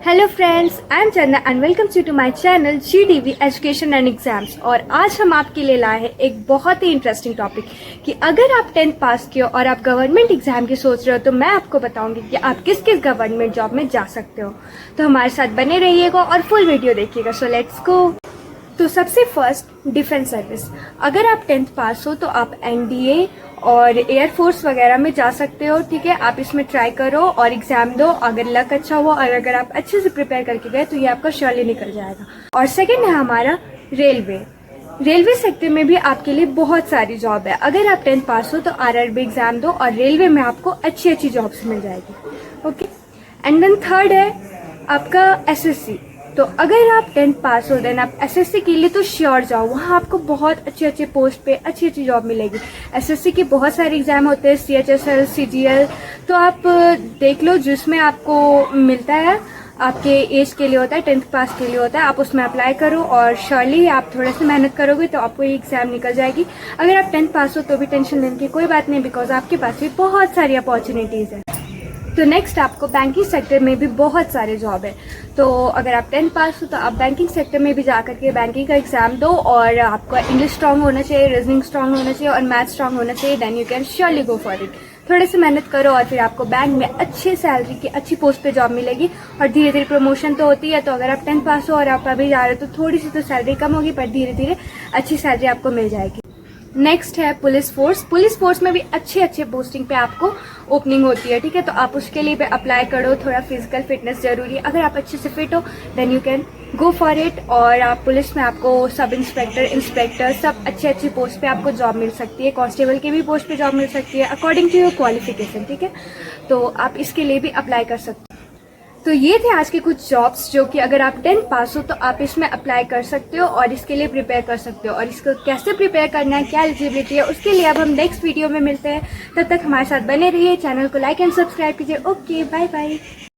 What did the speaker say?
Hello friends, I am Chanda and welcome to my channel GDV education and exams. और आज हम आपके लिए लाए हैं एक बहुत ही इंटरेस्टिंग टॉपिक कि अगर आप 10th पास किए हो और आप गवर्नमेंट एग्जाम की सोच रहे हो तो मैं आपको बताऊंगी कि आप किस किस गवर्नमेंट जॉब में जा सकते हो। तो हमारे साथ बने रहिएगा और फुल वीडियो देखिएगा। So let's go. तो सबसे फर्स्ट, डिफेंस सर्विस। अगर आप 10th पास हो तो आप NDA और एयरफोर्स वगैरह में जा सकते हो। ठीक है, आप इसमें ट्राई करो और एग्जाम दो। अगर लक अच्छा हुआ और अगर आप अच्छे से प्रिपेयर करके गए तो ये आपका श्योरली निकल जाएगा। और सेकंड है हमारा रेलवे। रेलवे सेक्टर में भी आपके लिए बहुत सारी जॉब है। अगर आप 10th पास हो तो RRB एग्जाम दो और रेलवे में आपको अच्छी अच्छी जॉब्स मिल जाएगी। ओके, एंड देन थर्ड है आपका SSC। तो अगर आप 10th पास हो देन आप SSC के लिए तो श्योर जाओ, वहाँ आपको बहुत अच्छे अच्छे पोस्ट पे अच्छी अच्छी जॉब मिलेगी। SSC के बहुत सारे एग्जाम होते हैं, CHSL, CGL, तो आप देख लो जिसमें आपको मिलता है, आपके एज के लिए होता है, 10th पास के लिए होता है, आप उसमें अप्लाई करो और श्योरली आप थोड़ा सा मेहनत करोगे तो आपको ये एग्जाम निकल जाएगी। अगर आप 10th पास हो तो भी टेंशन लेने की कोई बात नहीं, बिकॉज आपके पास भी बहुत सारी अपॉर्चुनिटीज है। तो नेक्स्ट आपको बैंकिंग सेक्टर में भी बहुत सारे जॉब है। तो अगर आप 10th पास हो तो आप बैंकिंग सेक्टर में भी जा करके बैंकिंग का एग्जाम दो और आपका इंग्लिश स्ट्रांग होना चाहिए, रीजनिंग स्ट्रांग होना चाहिए और मैथ स्ट्रांग होना चाहिए। Then you can surely go for it. थोड़े से मेहनत करो और फिर आपको बैंक में अच्छे सैलरी की अच्छी पोस्ट पे जॉब मिलेगी और धीरे धीरे प्रमोशन तो होती है। तो अगर आप 10th पास हो और आप अभी जा रहे हो तो थोड़ी सी तो सैलरी कम होगी, पर धीरे धीरे अच्छी सैलरी आपको मिल जाएगी। नेक्स्ट है पुलिस फोर्स। पुलिस फोर्स में भी अच्छे अच्छे पोस्टिंग पे आपको ओपनिंग होती है। ठीक है, तो आप उसके लिए भी अप्लाई करो। थोड़ा फिजिकल फिटनेस जरूरी है। अगर आप अच्छे से फिट हो then you can go for it. और आप पुलिस में आपको सब इंस्पेक्टर, इंस्पेक्टर, सब अच्छे अच्छे पोस्ट पे आपको जॉब मिल सकती है। कांस्टेबल के भी पोस्ट पे जॉब मिल सकती है अकॉर्डिंग टू योर क्वालिफिकेशन। ठीक है, तो आप इसके लिए भी अप्लाई कर सकते हो। तो ये थे आज के कुछ जॉब्स जो कि अगर आप 10th पास हो तो आप इसमें अप्लाई कर सकते हो और इसके लिए प्रिपेयर कर सकते हो। और इसको कैसे प्रिपेयर करना है, क्या एलिजिबिलिटी है, उसके लिए अब हम नेक्स्ट वीडियो में मिलते हैं। तब तक हमारे साथ बने रहिए, चैनल को लाइक एंड सब्सक्राइब कीजिए। Okay, bye bye.